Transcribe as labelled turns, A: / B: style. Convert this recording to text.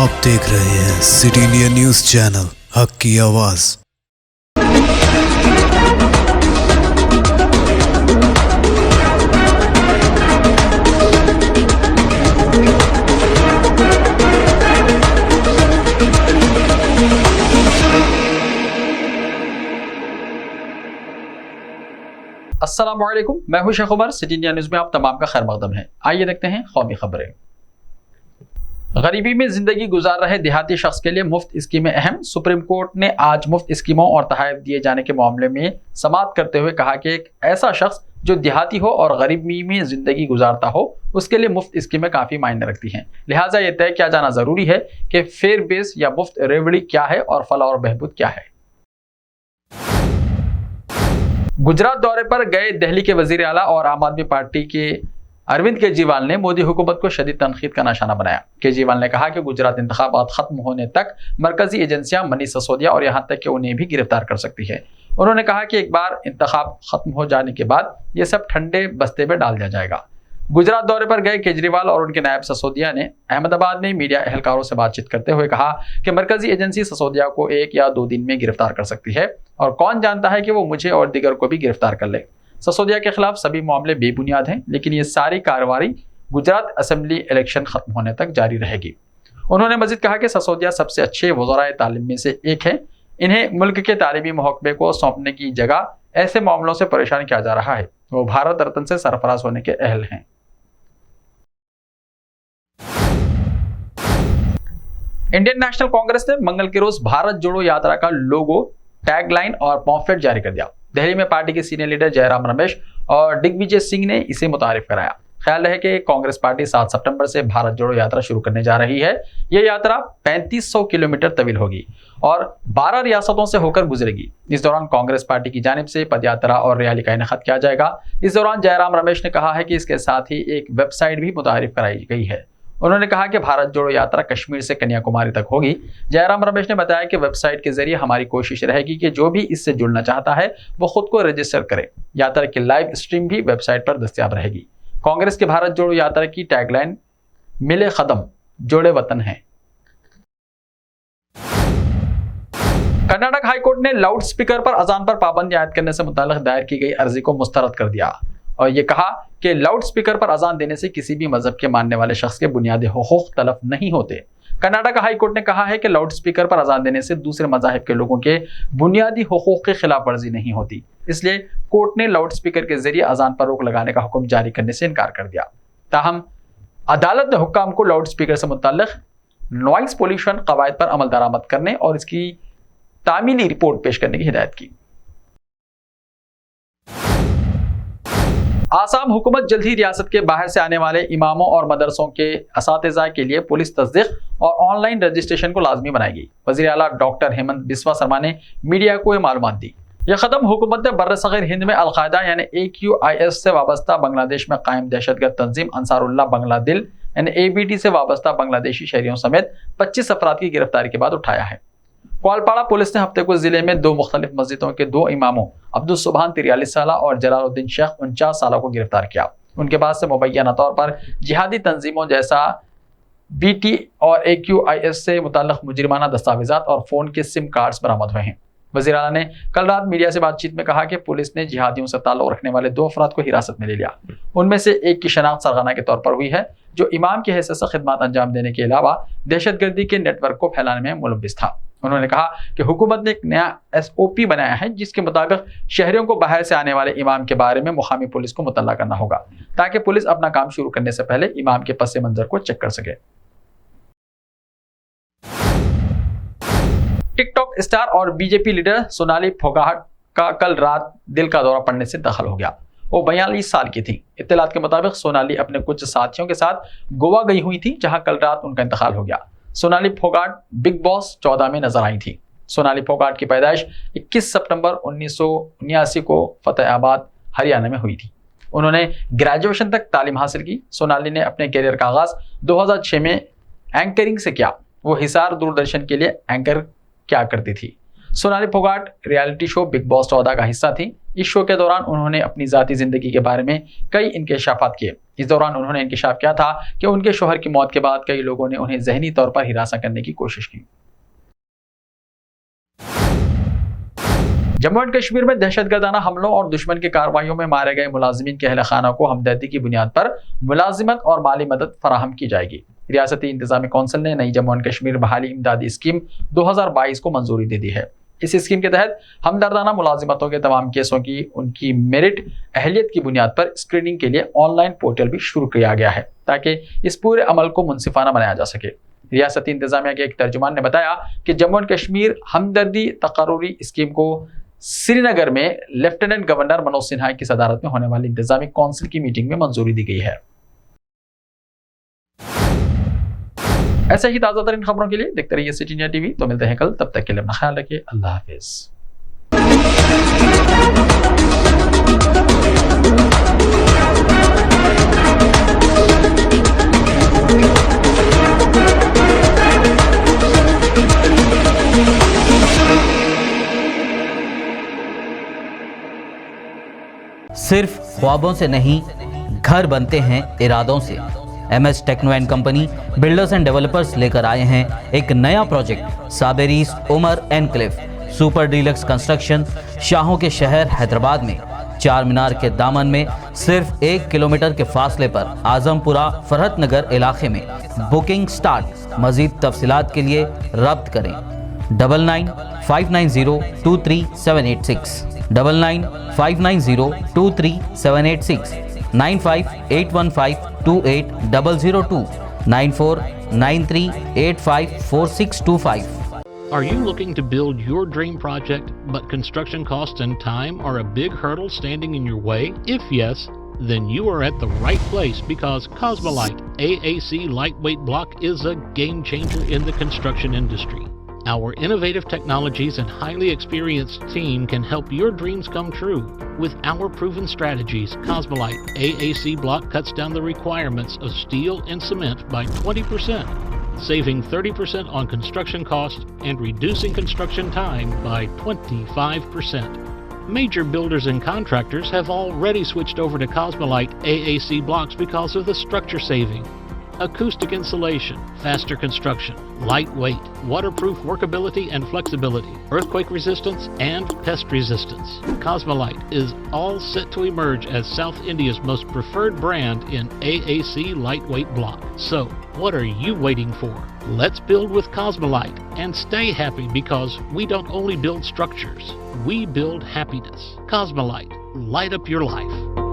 A: आप देख रहे हैं सिटी इंडिया न्यूज चैनल, हक की आवाज।
B: अस्सलाम वालेकुम, मैं हूं Sheikh Umar. City India News में आप तमाम का खैर मकदम है। आइए देखते हैं कौमी खबरें। गरीबी में जिंदगी गुजार रहे देहाती शख्स के लिए मुफ्त स्कीमें अहम। सुप्रीम कोर्ट ने आज मुफ्त स्कीमों और तहफ़्फ़ुज़ दिए जाने के मामले में समाअत करते हुए कहा कि एक ऐसा शख्स जो देहाती हो और गरीबी में जिंदगी गुजारता हो, उसके लिए मुफ्त स्कीमें काफ़ी मायने रखती हैं। लिहाजा यह तय किया जाना ज़रूरी है कि फेयर बेस या मुफ्त रेवड़ी क्या है और फलाह और बहबूद क्या है। गुजरात दौरे पर गए दिल्ली के वजीर आला और आम आदमी पार्टी के अरविंद केजरीवाल ने मोदी हुकूमत को शदीद तनकीद का निशाना बनाया। केजरीवाल ने कहा कि गुजरात इंतखाबात खत्म होने तक मरकजी एजेंसियां मनीष सिसोदिया और यहां तक कि उन्हें भी गिरफ्तार कर सकती है। उन्होंने कहा कि एक बार इंतखाब खत्म हो जाने के बाद ये सब ठंडे बस्ते में डाल दिया जाएगा। गुजरात दौरे पर गए केजरीवाल और उनके नायब सिसोदिया ने अहमदाबाद में मीडिया एहलकारों से बातचीत करते हुए कहा कि मरकजी एजेंसी सिसोदिया को 1 या 2 दिन में गिरफ्तार कर सकती है और कौन जानता है कि वो मुझे और दीगर को भी गिरफ्तार कर ले। सिसोदिया के खिलाफ सभी मामले बेबुनियाद हैं, लेकिन ये सारी कार्रवाई गुजरात असेंबली इलेक्शन खत्म होने तक जारी रहेगी। उन्होंने मजीद कहा कि सिसोदिया सबसे अच्छे वज़राए तालीम में से एक है। इन्हें मुल्क के तालीमी महकमे को सौंपने की जगह ऐसे मामलों से परेशान किया जा रहा है। वो भारत रत्न से सरफराज होने के अहल हैं। इंडियन नेशनल कांग्रेस ने मंगल के रोज भारत जोड़ो यात्रा का लोगो, टैगलाइन और पॉम्फलेट जारी कर दिया। दिल्ली में पार्टी के सीनियर लीडर जयराम रमेश और दिग्विजय सिंह ने इसे मुतारिफ कराया। ख्याल रहे कि कांग्रेस पार्टी 7 सितंबर से भारत जोड़ो यात्रा शुरू करने जा रही है। यह यात्रा 3500 किलोमीटर तवील होगी और 12 रियासतों से होकर गुजरेगी। इस दौरान कांग्रेस पार्टी की जानिब से पदयात्रा और रैली का इनेकाद किया जाएगा। इस दौरान जयराम रमेश ने कहा है कि इसके साथ ही एक वेबसाइट भी मुतारिफ कराई गई है। उन्होंने कहा कि भारत जोड़ो यात्रा कश्मीर से कन्याकुमारी तक होगी। जयराम रमेश ने बताया कि वेबसाइट के जरिए हमारी कोशिश रहेगी कि जो भी इससे जुड़ना चाहता है वो खुद को रजिस्टर करे। यात्रा की लाइव स्ट्रीम भी वेबसाइट पर दस्तयाब रहेगी। कांग्रेस के भारत जोड़ो यात्रा की टैगलाइन मिले कदम जोड़े वतन है। कर्नाटक हाईकोर्ट ने लाउड स्पीकर पर अजान पर पाबंदी आयद करने से मुताल्लिक दायर की गई अर्जी को मुस्तरद कर दिया और ये कहा कि लाउड स्पीकर पर अजान देने से किसी भी मजहब के मानने वाले शख्स के बुनियादी हुकूक तलफ नहीं होते। कर्नाटक हाई कोर्ट ने कहा है कि लाउड स्पीकर पर अजान देने से दूसरे मजाहिब के लोगों के बुनियादी हुकूक की खिलाफ वर्जी नहीं होती। इसलिए कोर्ट ने लाउड स्पीकर के जरिए अजान पर रोक लगाने का हुक्म जारी करने से इनकार कर दिया। ताहम अदालत ने हुक्काम को लाउड स्पीकर से मुताल्लिक नॉइस पोल्यूशन कवायद पर अमल दरामद करने और इसकी तामीली रिपोर्ट पेश करने की हिदायत की। आसाम हुकूमत जल्द ही रियासत के बाहर से आने वाले इमामों और मदरसों के असातिज़ा के लिए पुलिस तस्दीक और ऑनलाइन रजिस्ट्रेशन को लाजमी बनाएगी। वज़ीर आला डॉक्टर हेमंत बिस्वा शर्मा ने मीडिया को यह मालूमात दी। यह कदम हुकूमत ने बर्र-ए-सग़ीर हिंद में अल-कायदा यानी AQIS से वाबस्ता बांग्लादेश में कायम दहशतगर्द तंजीम अंसारुल्लाह बांग्लादिल यानी ABD से वाबस्ता बांग्लादेशी शहरियों समेत 25 अफराद की गिरफ्तारी के बाद उठाया है। ग्वालपाड़ा पुलिस ने हफ्ते को जिले में 2 मुख्तलिफ मस्जिदों के 2 इमामों अब्दुल सुबहान 43 साल और जलालुद्दीन शेख 49 साल को गिरफ्तार किया। उनके पास से मुबैना तौर पर जिहादी तंजीमों जैसा BT और AQIS से मुताल्लिक़ मुजरिमाना दस्तावेजात और फ़ोन के सिम कार्ड्स बरामद हुए हैं। वज़ीर आला ने कल रात मीडिया से बातचीत में कहा कि पुलिस ने जिहादियों से ताल्लुक़ रखने वाले 2 अफराद को हिरासत में ले लिया। उनमें से एक की शनाख्त सरगना के तौर पर हुई है, जो इमाम की हैसियत से खिदमत अंजाम देने के अलावा दहशतगर्दी के नेटवर्क को फैलाने में मुलव्विस था। उन्होंने कहा कि हुकूमत ने एक नया SOP बनाया है, जिसके मुताबिक शहरियों को बाहर से आने वाले इमाम के बारे में मुकामी पुलिस को मुतल्ला करना होगा, ताकि पुलिस अपना काम शुरू करने से पहले इमाम के पस मंजर को चेक कर सके। टिकटॉक स्टार और BJP लीडर सोनाली फोगाट का कल रात दिल का दौरा पड़ने से दखल हो गया। वो 42 साल की थी। इत्तलात के मुताबिक सोनाली अपने कुछ साथियों के साथ गोवा गई हुई थी, जहां कल रात उनका इंतकाल हो गया। सोनाली फोगाट बिग बॉस 14 में नजर आई थी। सोनाली फोगाट की पैदाइश 21 सितंबर 1979 को फतेहाबाद हरियाणा में हुई थी। उन्होंने ग्रेजुएशन तक तालीम हासिल की। सोनाली ने अपने करियर का आगाज 2006 में एंकरिंग से किया। वो हिसार दूरदर्शन के लिए एंकर क्या करती थी। Sonali Phogat reality show big boss 14 का हिस्सा थी। इस शो के दौरान उन्होंने अपनी जाती जिंदगी के बारे में कई इंकशाफात किए। इस दौरान उन्होंने इंकशाफ किया था कि उनके शौहर की मौत के बाद कई लोगों ने उन्हें जहनी तौर पर हिरासा करने की कोशिश की। जम्मू एंड कश्मीर में दहशतगर्दाना हमलों और दुश्मन की कार्रवाइयों में मारे गए मुलाजिमीन के अहल खाना को हमदर्दी की बुनियाद पर मुलाजिमत और माली मदद फराहम की जाएगी। रियासती इंतजामी कौंसिल ने नई जम्मू एंड कश्मीर बहाली इमदादी स्कीम 2022 को मंजूरी दे दी है। इस स्कीम के तहत हमदर्दाना मुलाजिमतों के तमाम केसों की उनकी मेरिट अहलियत की बुनियाद पर स्क्रीनिंग के लिए ऑनलाइन पोर्टल भी शुरू किया गया है ताकि इस पूरे अमल को मुनसिफाना बनाया जा सके। रियासती इंतजामिया के एक तर्जुमान ने बताया कि जम्मू एंड कश्मीर हमदर्दी तकर्रुरी स्कीम को श्रीनगर में लेफ्टिनेंट गवर्नर मनोज सिन्हा की सदारत में होने वाली इंतजामी कौंसिल की मीटिंग में मंजूरी दी गई है। ऐसे ही ताज़ा तरीन खबरों के लिए देखते रहिए सिटी इंडिया टीवी। तो मिलते हैं कल, तब तक के लिए अपना ख्याल रखिए। अल्लाह हाफिज।
C: सिर्फ ख्वाबों से नहीं, घर बनते हैं इरादों से। MS techno and company builders and developers लेकर आए हैं एक नया प्रोजेक्ट साबेरीज Umar enclave super deluxe construction. शाहों के शहर हैदराबाद में चार मीनार के दामन में सिर्फ 1 किलोमीटर के फासले पर आजमपुरा फरहत नगर इलाके में बुकिंग स्टार्ट। मजीद तफसीलात के लिए रब्त करें 9959023786 9959023786 9581528002 9493854625।
D: Are you looking to build your dream project, but construction costs and time are a big hurdle standing in your way? If yes, then you are at the right place because Cosmolite AAC lightweight block is a game changer in the construction industry. Our innovative technologies and highly experienced team can help your dreams come true. With our proven strategies, Cosmolite AAC block cuts down the requirements of steel and cement by 20%, saving 30% on construction costs and reducing construction time by 25%. Major builders and contractors have already switched over to Cosmolite AAC blocks because of the structure saving. Acoustic insulation, faster construction, lightweight, waterproof workability and flexibility, earthquake resistance, and pest resistance. Cosmolite is all set to emerge as South India's most preferred brand in AAC lightweight block. So, what are you waiting for? Let's build with Cosmolite and stay happy because we don't only build structures, we build happiness. Cosmolite, light up your life.